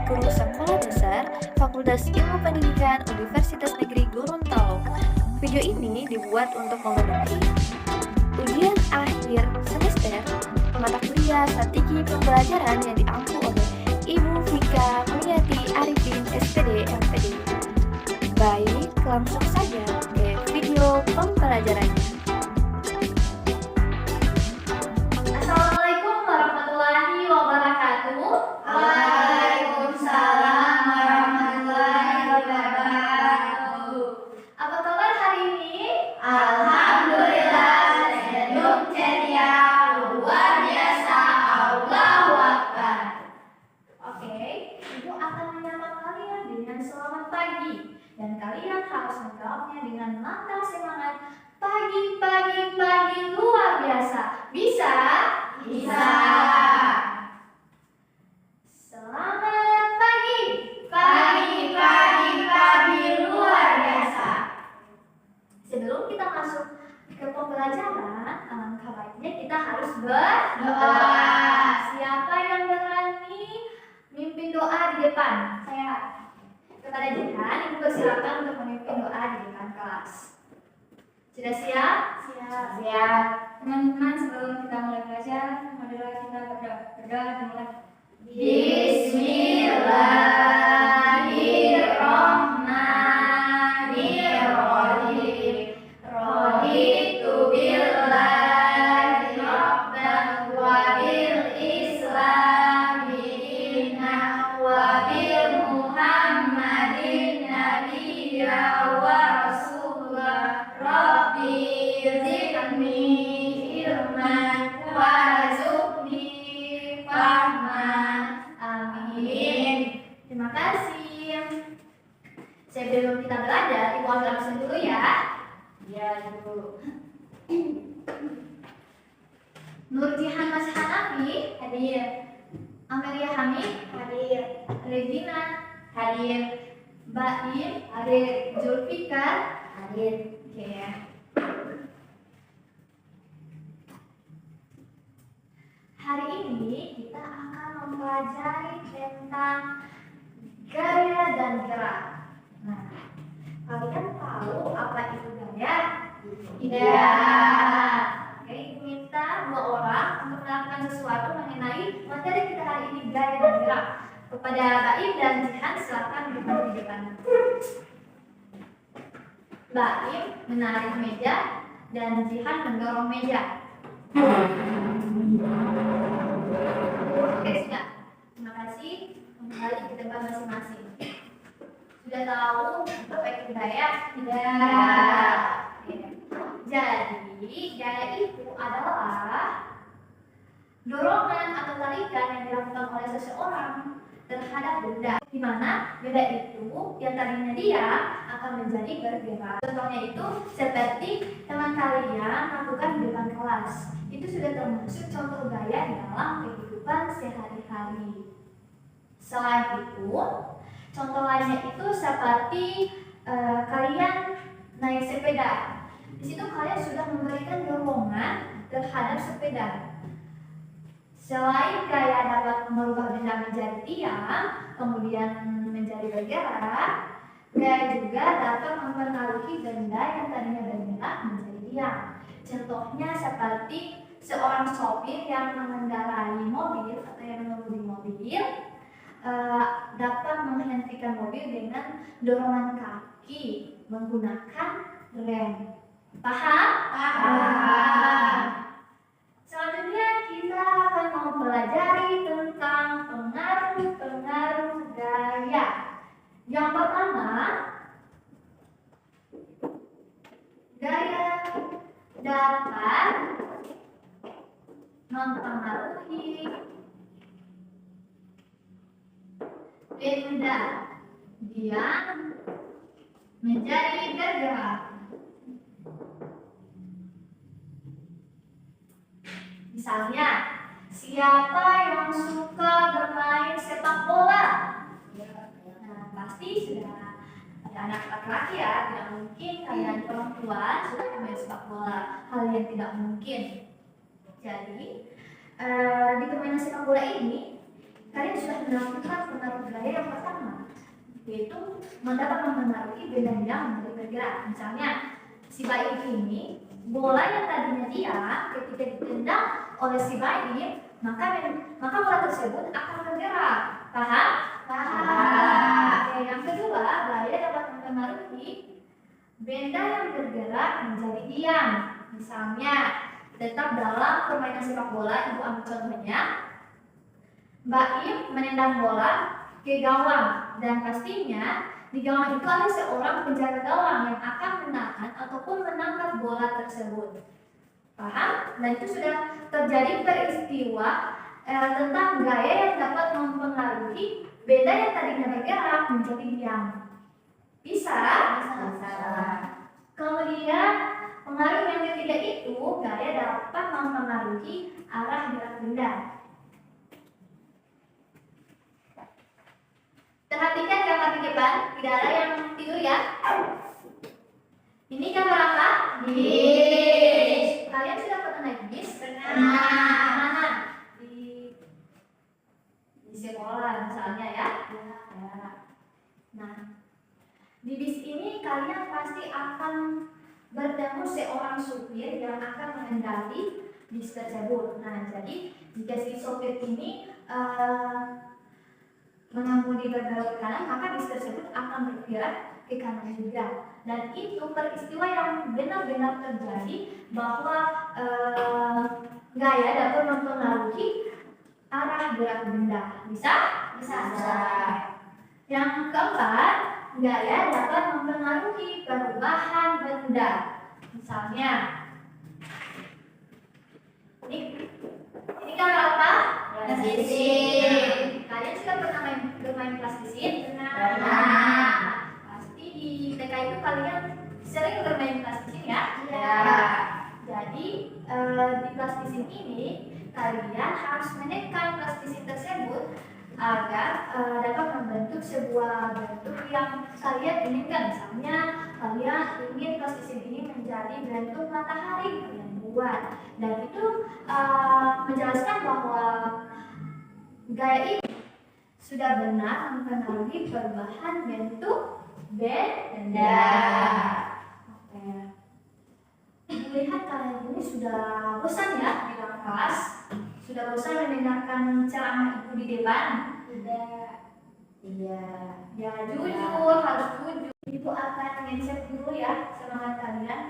Guru Sekolah Dasar Fakultas Ilmu Pendidikan Universitas Negeri Gorontalo. Video ini dibuat untuk memenuhi ujian akhir semester mata kuliah strategi pembelajaran yang diampu oleh Ibu Vika Mulyati Arifin SPD MPD. Baik, langsung saja ke video pembelajarannya. Assalamualaikum warahmatullahi wabarakatuh. Waalaikumsalam warahmatullahi wabarakatuh. Apa kabar hari ini? Alhamdulillah, senyum ceria, luar biasa, Allahu Akbar. Oke, Ibu akan menyapa kalian dengan selamat pagi. Dan kalian harus menjawabnya dengan lantang semangat. Pagi, pagi, pagi, luar biasa. Bisa? Bisa. Selamat pagi. Pagi, pagi, pagi, luar biasa. Sebelum kita masuk ke pembelajaran, alangkah baiknya kita harus berdoa. Siapa yang berani mimpin doa di depan? Saya. Kepada Jihan, Ibu persilakan untuk memimpin doa di depan kelas. Sudah siap? Siap. Siap. Teman-teman, sebelum kita mulai belajar, marilah kita berdoa. Berdoa dimulai. Bismillahirrahmanirrahim. Raditu billahi rabban wa bil islami dinan wa bil muhammadin nabiyya wa rasulullah. Rabbi zidni ilman warzuqni fahman. Amin. Terima kasih. Sebelum kita belajar, Ibu ambil absen dulu ya. Ya, Ibu. Nurjihan Mas Hanafi hadir. Amelia Hamid Hadir. Regina Hadir. Baim hadir. Zulfikar Hadir. oke ya. Hari ini kita akan mempelajari tentang gaya dan gerak. Nah, kalian tahu apa itu gaya? Iya. Oke, Ibu minta 2 orang untuk melakukan sesuatu mengenai materi kita hari ini, gaya dan gerak. Kepada Baim dan Jihan, silakan duduk di depan. Baim menarik meja dan Jihan mendorong meja. Oke, sudah. Terima kasih. Kembali ke tempat masing-masing. Sudah tahu apa itu gaya? Tidak. Jadi, gaya itu adalah dorongan atau tarikan yang dilakukan oleh seseorang terhadap benda, di mana benda itu yang tadinya diam akan menjadi bergerak. Contohnya itu seperti teman kalian lakukan di depan kelas. Itu sudah termasuk contoh gaya di dalam kehidupan sehari-hari. Selain itu, contoh lainnya itu seperti kalian naik sepeda. Di situ kalian sudah memberikan dorongan terhadap sepeda. Selain gaya dapat merubah benda menjadi diam, kemudian menjadi bergerak, gaya juga dapat mempengaruhi benda yang tadinya bergerak menjadi diam. Contohnya seperti seorang sopir yang mengendarai mobil atau yang mengemudi mobil dapat menghentikan mobil dengan dorongan kaki menggunakan rem. Paham? Paham. Selanjutnya kita akan mempelajari tentang pengaruh-pengaruh gaya. Yang pertama, gaya dapat mempengaruhi benda diam menjadi bergerak. Misalnya, siapa yang suka bermain sepak bola? Nah, pasti sudah ada anak laki-laki ya, tidak mungkin kalian perempuan suka bermain sepak bola. Hal yang tidak mungkin. Jadi, di permainan sepak bola ini kalian sudah melakukan pengaruh gaya yang pertama, yaitu dapat mempengaruhi benda yang menjadi bergerak. Misalnya, si bayi ini, bola yang tadinya diam ketika ditendang oleh si bayi, maka bola tersebut akan bergerak. Paham? Paham. Oke, yang kedua, gaya dapat mempengaruhi benda yang bergerak menjadi diam. Misalnya, tetap dalam permainan sepak bola, ibu ambil contohnya. Mbak Im menendang bola ke gawang, dan pastinya di gawang itu ada seorang penjaga gawang yang akan menahan ataupun menangkap bola tersebut. Paham? Dan itu sudah terjadi peristiwa tentang gaya yang dapat mempengaruhi benda yang tadinya bergerak menjadi diam. Bisa? Kemudian pengaruh yang ketiga itu, gaya dapat mempengaruhi arah gerak benda. Perhatikan gambar di depan, tidak ada yang tidur ya. Ini gambar apa? Bis. Kalian sudah pernah naik bis? Pernah. Mana? Di sekolah misalnya ya. Nah, di bis ini kalian pasti akan bertemu seorang supir yang akan mengendali bis tersebut. Nah, jadi jika si sopir ini mengemudi berbelok ke kanan, maka bis tersebut akan bergerak ke kanan juga. Dan itu peristiwa yang benar-benar terjadi, bahwa gaya dapat mempengaruhi arah gerak benda. Bisa? Bisa. Yang keempat, gaya dapat mempengaruhi perubahan benda. Misalnya, ini gambar apa? Plastisin. Kalian sudah pernah bermain plastisin? Pernah. Pasti di TK itu kalian sering bermain plastisin ya? Ya. Jadi di plastisin ini kalian harus menekan plastisin tersebut agar dapat membentuk sebuah bentuk yang kalian inginkan. Misalnya kalian ingin plastisin ini menjadi bentuk matahari, kalian buat. Dan itu menjelaskan bahwa gaya ini sudah benar mempengaruhi perubahan bentuk benda. Oke. Melihat kalian ini sudah bosan ya di dalam kelas, sudah bosan mendengarkan ceramah ibu di depan. Iya. Ya jujur, harus jujur. Ibu akan nge-chat dulu ya semangat kalian.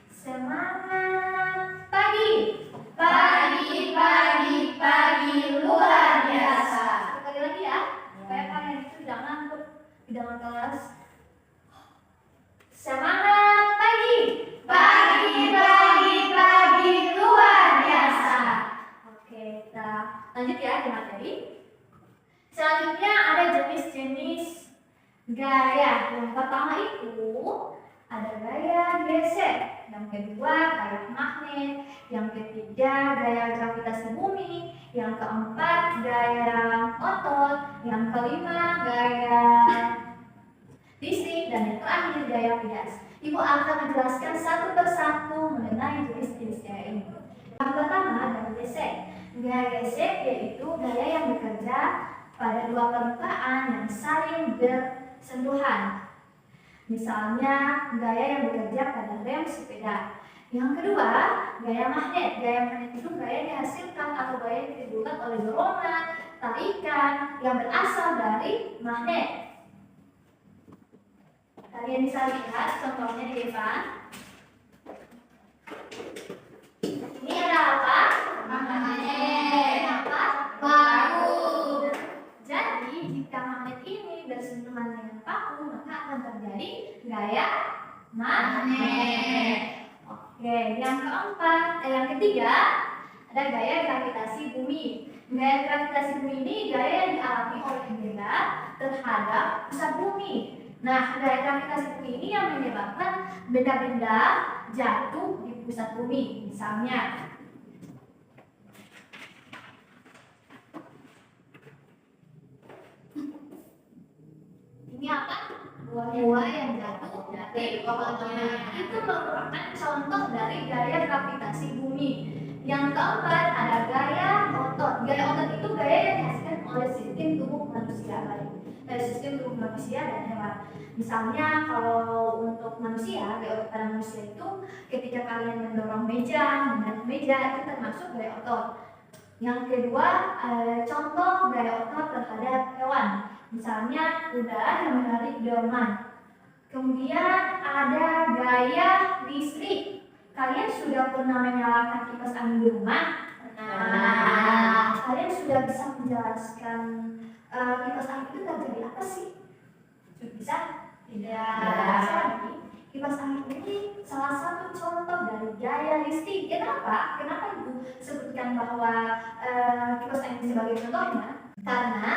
Semangat pagi. Pagi luar biasa. Sekali lagi ya, supaya kalian itu tidak ngantuk di dalam kelas. Semangat pagi. Pagi luar biasa. Oke, kita lanjut ya di materi. Selanjutnya ada jenis-jenis gaya. Yang pertama itu ada gaya gesek. Yang kedua gaya magnet. Yang ketiga gaya gravitasi bumi. Yang keempat gaya otot. Yang kelima gaya listrik. Dan yang terakhir gaya bias. Ibu akan menjelaskan satu persatu mengenai jenis-jenis gaya ini. Yang pertama gaya gesek. Gaya gesek yaitu gaya yang bekerja pada dua permukaan yang saling bersentuhan. Misalnya gaya yang bekerja pada rem sepeda. Yang kedua, gaya magnet. Gaya magnet itu gaya yang dihasilkan atau gaya yang ditimbulkan oleh dorongan, tarikan yang berasal dari magnet. Kalian bisa lihat contohnya di depan. Ini ada apa? Magnet. Apa? Paku. Jadi jika magnet ini bersentuhan dengan paku, maka akan terjadi gaya magnet. Oke, yang ketiga ada gaya gravitasi bumi. Gaya gravitasi bumi ini gaya yang dialami oleh benda terhadap pusat bumi. Nah, gaya gravitasi bumi ini yang menyebabkan benda-benda jatuh di pusat bumi. Misalnya, ini apa? Buah-buah yang jatuh dari pohonnya. Itu merupakan contoh dari gaya gravitasi bumi. Yang keempat ada gaya otot. Gaya otot itu gaya manusia, baik dari sistem tubuh manusia dan hewan. Misalnya kalau untuk manusia, gaya otot pada manusia itu ketika kalian mendorong meja, menarik meja itu termasuk gaya otot. Yang kedua, contoh gaya otot terhadap hewan. Misalnya kuda yang menarik delman. Kemudian ada gaya listrik. Kalian sudah pernah menyalakan kipas angin di rumah? Nah, kalian sudah bisa menjelaskan kipas angin itu terjadi apa sih? Bisa? Tidak. Kipas angin ini salah satu contoh dari gaya listrik. Kenapa? Kenapa Ibu sebutkan bahwa kipas angin sebagai contohnya? Karena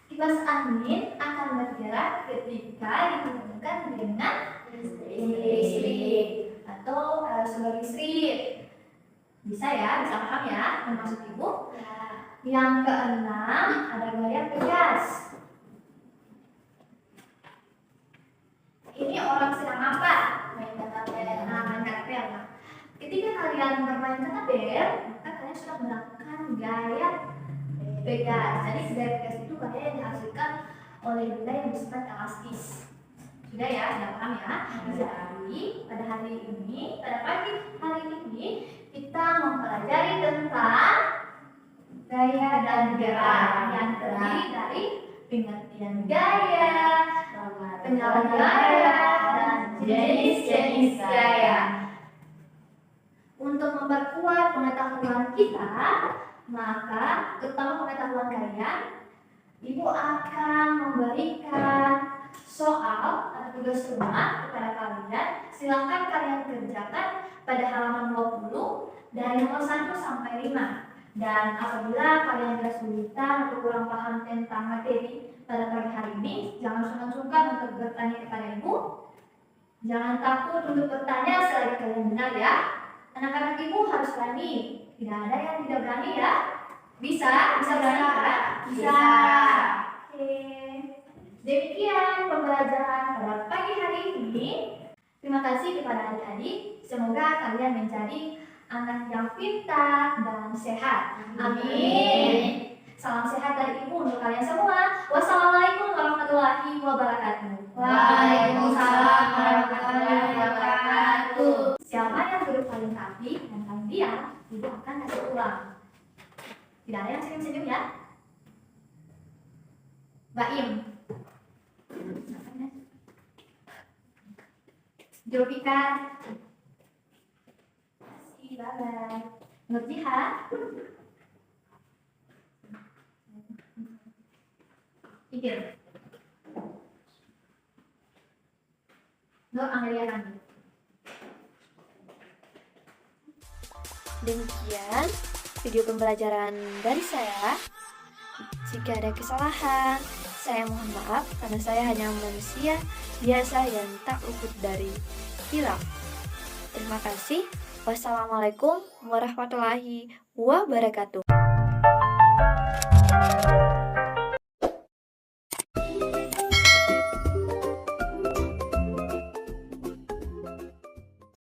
kipas angin akan bergerak ketika dihubungkan dengan listrik atau sumber listrik. Bisa ya, bisa paham ya maksud Ibu? Yang keenam ada gaya pegas. Ini orang sedang apa? Main katapel. Nah, main katapel. Nah, ketika kalian bermain katapel, maka kalian sudah melakukan gaya pegas. Jadi gaya pegas itu gaya yang dihasilkan oleh benda yang bersifat elastis. Sudah ya, sudah paham ya? Jadi pada hari ini, pada pagi hari ini kita mempelajari tentang gaya dan gerak yang terdiri dari pengertian gaya, penyalaan gaya, dan jenis-jenis gaya. Untuk memperkuat pengetahuan kita, maka terutama pengetahuan kalian, Ibu akan memberikan soal atau tugas rumah kepada kalian. Silakan kalian kerjakan pada halaman 20 dari nomor 1 sampai 5. Dan apabila kalian kesulitan atau kurang paham tentang materi pada pagi hari ini, jangan sungkan-sungkan untuk bertanya kepada Ibu. Jangan takut untuk bertanya selagi kalian benar ya. Anak-anak Ibu harus berani. Tidak ada yang tidak berani ya. Bisa berani kan? Bisa. Oke. Demikian pembelajaran pada pagi hari ini. Terima kasih kepada adik-adik. Semoga kalian menjadi anak yang pintar dan sehat. Amin. Salam sehat dari Ibu untuk kalian semua. Wassalamualaikum warahmatullahi wabarakatuh. Waalaikumsalam warahmatullahi wabarakatuh. Siapa yang duduk paling rapi dan paling diam, Ibu akan kasih ulang. Tidak ada yang senyum-senyum ya. Baim. Julfikar. Bye-bye. Nurjiha. Pikir. Nur Amelia Rani. Demikian video pembelajaran dari saya. Jika ada kesalahan, saya mohon maaf karena saya hanya manusia biasa yang tak luput dari hilaf. Terima kasih. Wassalamualaikum warahmatullahi wabarakatuh.